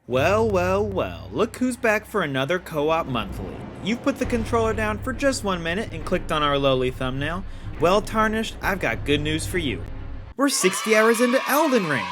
Well, look who's back for another Co-op Monthly. You've put the controller down for just 1 minute and clicked on our lowly thumbnail. Well, Tarnished, I've got good news for you. We're 60 hours into Elden Ring!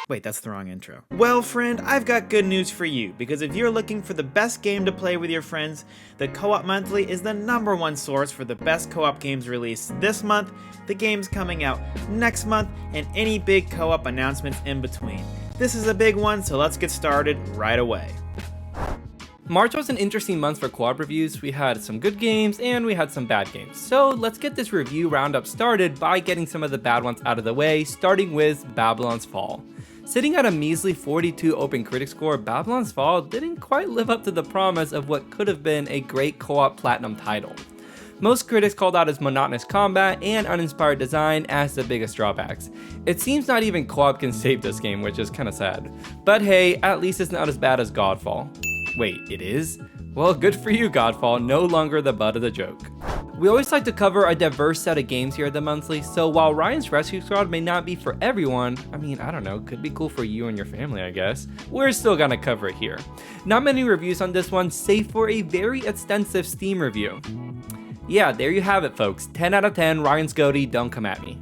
Wait, that's the wrong intro. Well, friend, I've got good news for you, because if you're looking for the best game to play with your friends, the Co-op Monthly is the #1 source for the best co-op games released this month, the games coming out next month, and any big co-op announcements in between. This is a big one, so let's get started right away. March was an interesting month for co-op reviews. We had some good games and we had some bad games. So let's get this review roundup started by getting some of the bad ones out of the way, starting with Babylon's Fall. Sitting at a measly 42 open critic score, Babylon's Fall didn't quite live up to the promise of what could have been a great co-op platinum title. Most critics called out its monotonous combat and uninspired design as the biggest drawbacks. It seems not even co-op can save this game, which is kinda sad. But hey, at least it's not as bad as Godfall. Wait, it is? Well, good for you, Godfall, no longer the butt of the joke. We always like to cover a diverse set of games here at the Monthly, so while Ryan's Rescue Squad may not be for everyone, I don't know, could be cool for you and your family, I guess, we're still gonna cover it here. Not many reviews on this one, save for a very extensive Steam review. Yeah, there you have it, folks. 10 out of 10, Ryan's Goatee, don't come at me.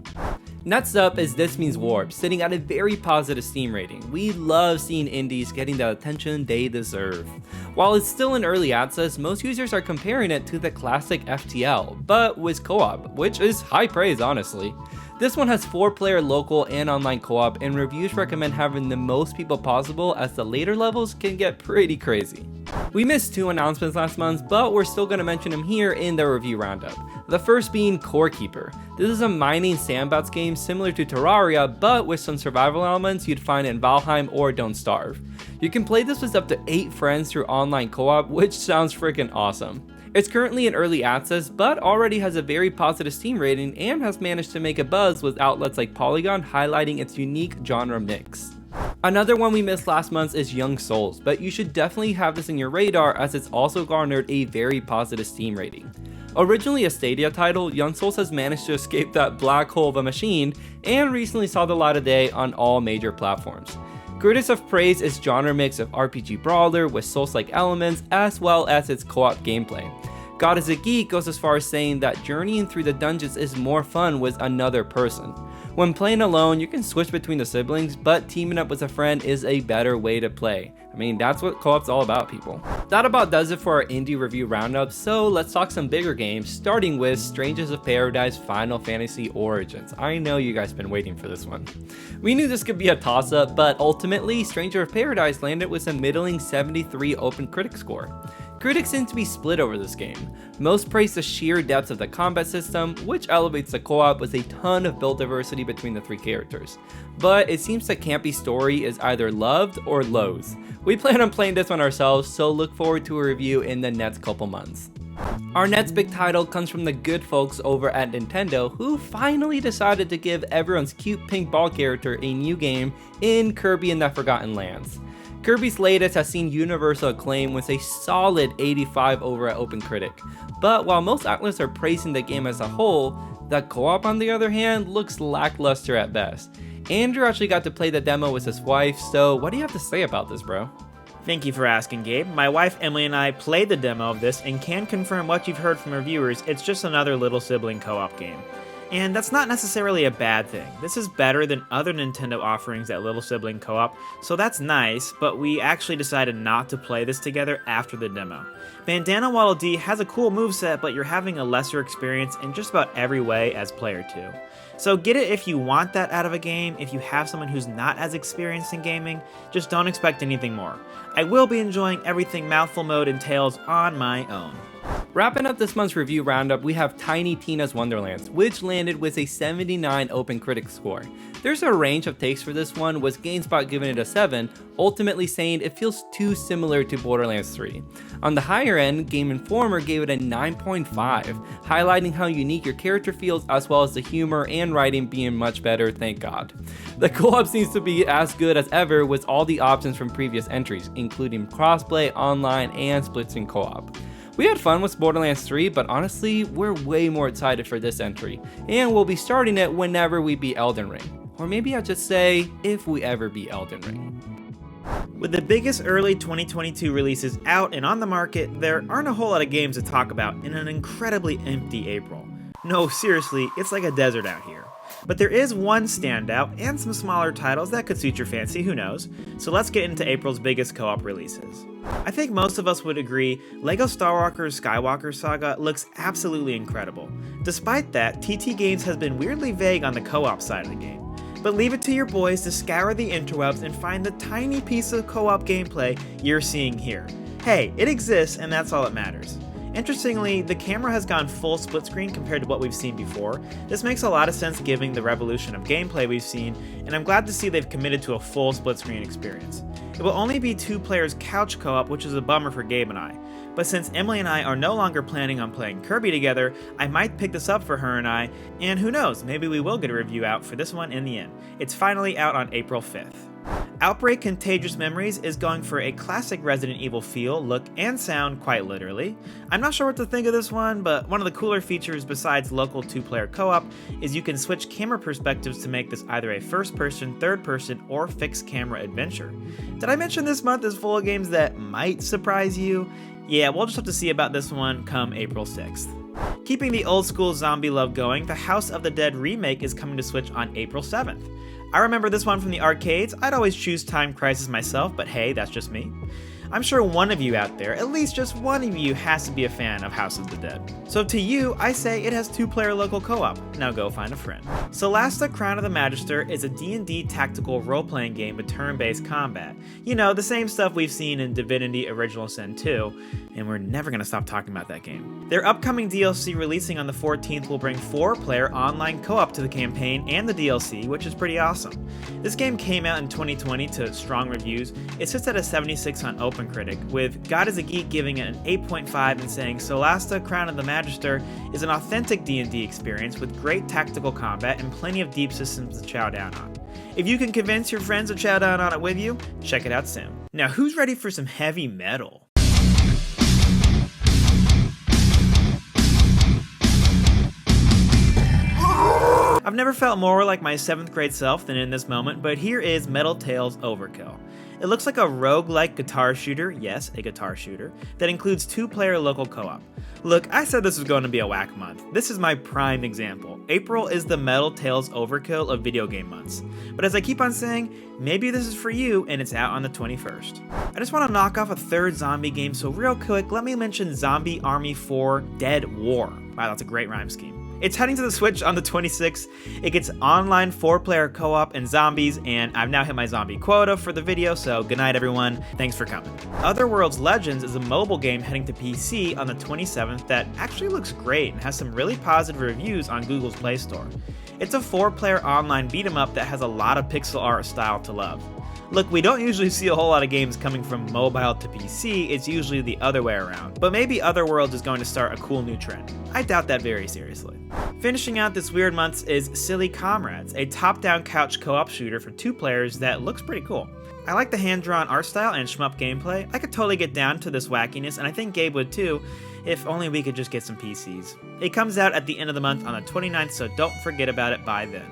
Next up is This Means Warp, sitting at a very positive Steam rating. We love seeing indies getting the attention they deserve. While it's still in early access, most users are comparing it to the classic FTL, but with co-op, which is high praise honestly. This one has 4-player local and online co-op, and reviews recommend having the most people possible as the later levels can get pretty crazy. We missed 2 announcements last month, but we're still going to mention them here in the review roundup. The first being Core Keeper. This is a mining sandbox game similar to Terraria, but with some survival elements you'd find in Valheim or Don't Starve. You can play this with up to 8 friends through online co-op, which sounds freaking awesome. It's currently in early access, but already has a very positive Steam rating and has managed to make a buzz with outlets like Polygon highlighting its unique genre mix. Another one we missed last month is Young Souls, but you should definitely have this in your radar as it's also garnered a very positive Steam rating. Originally a Stadia title, Young Souls has managed to escape that black hole of a machine and recently saw the light of day on all major platforms. Critics have praised its genre mix of RPG brawler with Souls-like elements as well as its co-op gameplay. God is a Geek goes as far as saying that journeying through the dungeons is more fun with another person. When playing alone, you can switch between the siblings, but teaming up with a friend is a better way to play. That's what co-op's all about, people. That about does it for our indie review roundup, so let's talk some bigger games, starting with Strangers of Paradise Final Fantasy Origins. I know you guys been waiting for this one. We knew this could be a toss-up, but ultimately, Stranger of Paradise landed with a middling 73 open critic score. Critics seem to be split over this game. Most praise the sheer depth of the combat system, which elevates the co-op with a ton of build diversity between the 3 characters. But it seems the campy story is either loved or loathed. We plan on playing this one ourselves, so look forward to a review in the next couple months. Our next big title comes from the good folks over at Nintendo, who finally decided to give everyone's cute pink ball character a new game in Kirby and the Forgotten Lands. Kirby's latest has seen universal acclaim with a solid 85 over at OpenCritic, but while most outlets are praising the game as a whole, the co-op on the other hand looks lackluster at best. Andrew actually got to play the demo with his wife, so what do you have to say about this, bro? Thank you for asking, Gabe. My wife Emily and I played the demo of this and can confirm what you've heard from reviewers. It's just another little sibling co-op game. And that's not necessarily a bad thing. This is better than other Nintendo offerings at Little Sibling Co-op, so that's nice, but we actually decided not to play this together after the demo. Bandana Waddle Dee has a cool moveset, but you're having a lesser experience in just about every way as player 2. So get it if you want that out of a game. If you have someone who's not as experienced in gaming, just don't expect anything more. I will be enjoying everything Mouthful Mode entails on my own. Wrapping up this month's review roundup, we have Tiny Tina's Wonderlands, which landed with a 79 open critic score. There's a range of takes for this one, with GameSpot giving it a 7, ultimately saying it feels too similar to Borderlands 3. On the higher end, Game Informer gave it a 9.5, highlighting how unique your character feels as well as the humor and writing being much better, thank God. The co-op seems to be as good as ever with all the options from previous entries, including crossplay, online, and split-screen co-op. We had fun with Borderlands 3, but honestly, we're way more excited for this entry, and we'll be starting it whenever we beat Elden Ring. Or maybe I'll just say, if we ever beat Elden Ring. With the biggest early 2022 releases out and on the market, there aren't a whole lot of games to talk about in an incredibly empty April. No, seriously, it's like a desert out here. But there is one standout and some smaller titles that could suit your fancy, who knows? So let's get into April's biggest co-op releases. I think most of us would agree LEGO Star Wars Skywalker Saga looks absolutely incredible. Despite that, TT Games has been weirdly vague on the co-op side of the game. But leave it to your boys to scour the interwebs and find the tiny piece of co-op gameplay you're seeing here. Hey, it exists and that's all that matters. Interestingly, the camera has gone full split screen compared to what we've seen before. This makes a lot of sense given the revolution of gameplay we've seen, and I'm glad to see they've committed to a full split screen experience. It will only be 2 players couch co-op, which is a bummer for Gabe and I. But since Emily and I are no longer planning on playing Kirby together, I might pick this up for her and I, and who knows, maybe we will get a review out for this one in the end. It's finally out on April 5th. Outbreak Contagious Memories is going for a classic Resident Evil feel, look, and sound quite literally. I'm not sure what to think of this one, but one of the cooler features besides local 2-player co-op is you can switch camera perspectives to make this either a first-person, third-person, or fixed camera adventure. Did I mention this month is full of games that might surprise you? Yeah, we'll just have to see about this one come April 6th. Keeping the old school zombie love going, the House of the Dead remake is coming to Switch on April 7th. I remember this one from the arcades. I'd always choose Time Crisis myself, but hey, that's just me. I'm sure one of you out there, at least just one of you, has to be a fan of House of the Dead. So to you, I say it has 2-player local co-op. Now go find a friend. Solasta Crown of the Magister is a D&D tactical role-playing game with turn-based combat. You know, the same stuff we've seen in Divinity Original Sin 2, and we're never gonna stop talking about that game. Their upcoming DLC releasing on the 14th will bring 4-player online co-op to the campaign and the DLC, which is pretty awesome. This game came out in 2020 to strong reviews. It sits at a 76 on OpenCritic, with God is a Geek giving it an 8.5 and saying Solasta Crown of the Magister is an authentic D&D experience with great tactical combat and plenty of deep systems to chow down on. If you can convince your friends to chow down on it with you, check it out soon. Now who's ready for some heavy metal? I've never felt more like my 7th grade self than in this moment, but here is Metal Tales Overkill. It looks like a roguelike guitar shooter, yes, a guitar shooter, that includes 2-player local co-op. Look, I said this was going to be a whack month. This is my prime example. April is the Metal Tales Overkill of video game months. But as I keep on saying, maybe this is for you and it's out on the 21st. I just want to knock off a 3rd zombie game, so real quick, let me mention Zombie Army 4 Dead War. Wow, that's a great rhyme scheme. It's heading to the Switch on the 26th. It gets online 4-player co-op and zombies, and I've now hit my zombie quota for the video, so good night everyone, thanks for coming. Otherworld's Legends is a mobile game heading to PC on the 27th that actually looks great and has some really positive reviews on Google's Play Store. It's a 4-player online beat-em-up that has a lot of pixel art style to love. Look, we don't usually see a whole lot of games coming from mobile to PC, it's usually the other way around, but maybe Otherworld is going to start a cool new trend. I doubt that very seriously. Finishing out this weird month is Silly Comrades, a top-down couch co-op shooter for 2 players that looks pretty cool. I like the hand-drawn art style and shmup gameplay. I could totally get down to this wackiness, and I think Gabe would too, if only we could just get some PCs. It comes out at the end of the month on the 29th, so don't forget about it by then.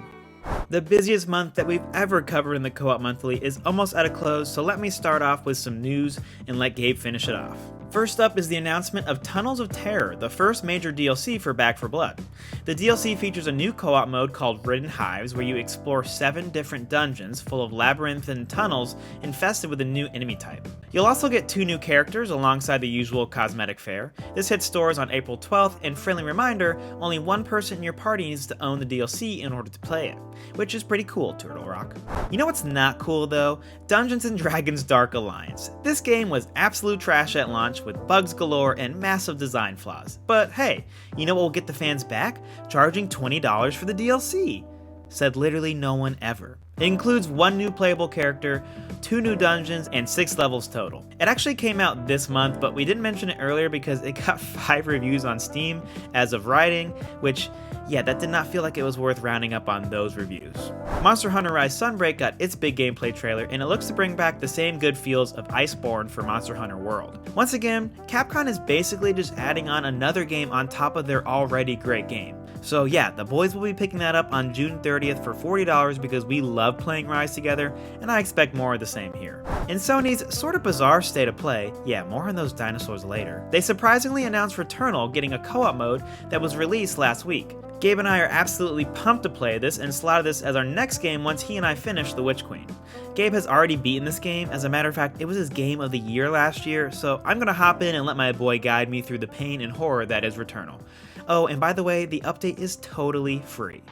The busiest month that we've ever covered in the Co-op Monthly is almost at a close, so let me start off with some news and let Gabe finish it off. First up is the announcement of Tunnels of Terror, the first major DLC for Back 4 Blood. The DLC features a new co-op mode called Ridden Hives, where you explore 7 different dungeons full of labyrinthine tunnels infested with a new enemy type. You'll also get 2 new characters alongside the usual cosmetic fare. This hits stores on April 12th, and friendly reminder, only 1 person in your party needs to own the DLC in order to play it, which is pretty cool, Turtle Rock. You know what's not cool though? Dungeons & Dragons Dark Alliance. This game was absolute trash at launch with bugs galore and massive design flaws. But hey, you know what will get the fans back? Charging $20 for the DLC. Said literally no one ever. It includes 1 new playable character, 2 new dungeons, and 6 levels total. It actually came out this month, but we didn't mention it earlier because it got 5 reviews on Steam as of writing, which, yeah, that did not feel like it was worth rounding up on those reviews. Monster Hunter Rise Sunbreak got its big gameplay trailer, and it looks to bring back the same good feels of Iceborne for Monster Hunter World. Once again, Capcom is basically just adding on another game on top of their already great game. So yeah, the boys will be picking that up on June 30th for $40 because we love playing Rise together, and I expect more of the same here. In Sony's sort of bizarre state of play, yeah, more on those dinosaurs later, they surprisingly announced Returnal getting a co-op mode that was released last week. Gabe and I are absolutely pumped to play this and slotted this as our next game once he and I finish The Witch Queen. Gabe has already beaten this game. As a matter of fact, it was his game of the year last year, so I'm gonna hop in and let my boy guide me through the pain and horror that is Returnal. Oh, and by the way, the update is totally free.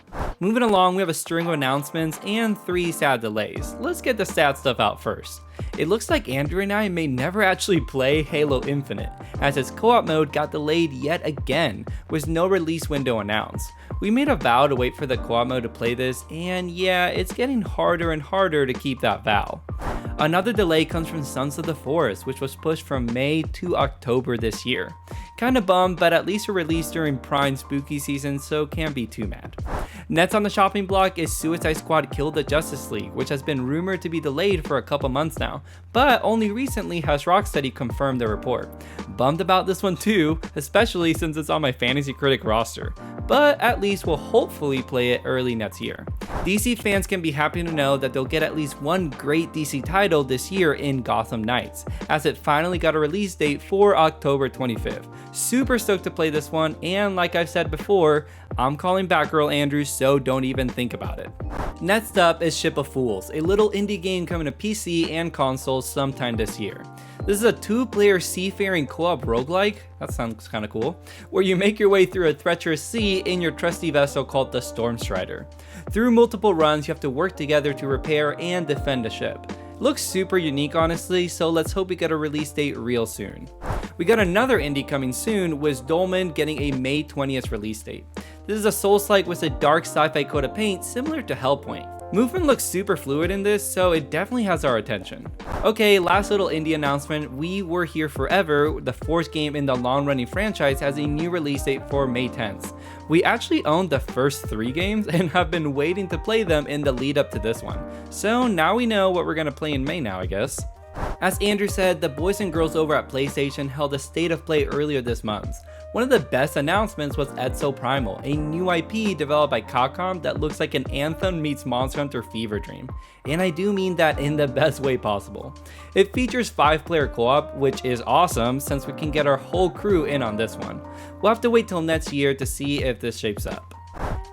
Moving along, we have a string of announcements and 3 sad delays. Let's get the sad stuff out first. It looks like Andrew and I may never actually play Halo Infinite, as its co-op mode got delayed yet again, with no release window announced. We made a vow to wait for the co-op mode to play this, and yeah, it's getting harder and harder to keep that vow. Another delay comes from Sons of the Forest, which was pushed from May to October this year. Kinda bummed, but at least a release during Prime spooky season, so can't be too mad. Next on the shopping block is Suicide Squad Kill the Justice League, which has been rumored to be delayed for a couple months now, but only recently has Rocksteady confirmed the report. Bummed about this one too, especially since it's on my Fantasy Critic roster, but at least we'll hopefully play it early next year. DC fans can be happy to know that they'll get at least one great DC title this year in Gotham Knights, as it finally got a release date for October 25th. Super stoked to play this one, and like I've said before, I'm calling Batgirl Andrews, so don't even think about it. Next up is Ship of Fools, a little indie game coming to PC and consoles sometime this year. This is a 2-player seafaring co-op roguelike, that sounds kinda cool, where you make your way through a treacherous sea in your trusty vessel called the Stormstrider. Through multiple runs, you have to work together to repair and defend a ship. Looks super unique honestly, so let's hope we get a release date real soon. We got another indie coming soon, with Dolmen getting a May 20th release date. This is a Souls-like with a dark sci-fi coat of paint similar to Hellpoint. Movement looks super fluid in this, so it definitely has our attention. Okay, last little indie announcement, We Were Here Forever, the 4th game in the long-running franchise, has a new release date for May 10th. We actually own the first 3 games and have been waiting to play them in the lead up to this one. So now we know what we're gonna play in May now, I guess. As Andrew said, the boys and girls over at PlayStation held a State of Play earlier this month. One of the best announcements was Exo Primal, a new IP developed by Capcom that looks like an Anthem meets Monster Hunter Fever Dream. And I do mean that in the best way possible. It features 5-player co-op, which is awesome since we can get our whole crew in on this one. We'll have to wait till next year to see if this shapes up.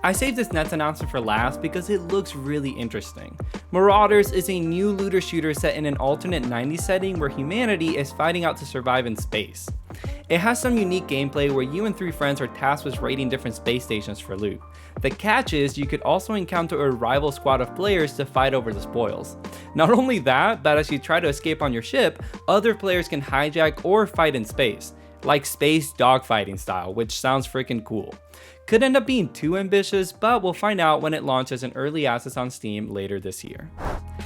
I saved this next announcement for last because it looks really interesting. Marauders is a new looter shooter set in an alternate 90s setting where humanity is fighting out to survive in space. It has some unique gameplay where you and 3 friends are tasked with raiding different space stations for loot. The catch is you could also encounter a rival squad of players to fight over the spoils. Not only that, but as you try to escape on your ship, other players can hijack or fight in space, like space dogfighting style, which sounds freaking cool. Could end up being too ambitious, but we'll find out when it launches in early access on Steam later this year.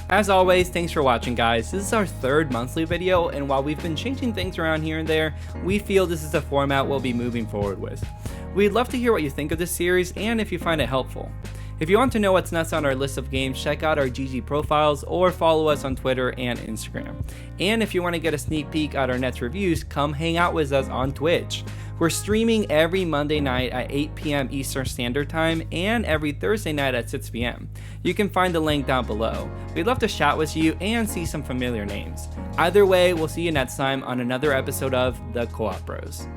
As always, thanks for watching guys. This is our 3rd monthly video, and while we've been changing things around here and there, we feel this is the format we'll be moving forward with. We'd love to hear what you think of this series and if you find it helpful. If you want to know what's next on our list of games, check out our GG profiles or follow us on Twitter and Instagram. And if you want to get a sneak peek at our next reviews, come hang out with us on Twitch. We're streaming every Monday night at 8 p.m. Eastern Standard Time and every Thursday night at 6 p.m. You can find the link down below. We'd love to chat with you and see some familiar names. Either way, we'll see you next time on another episode of The Co-op Bros.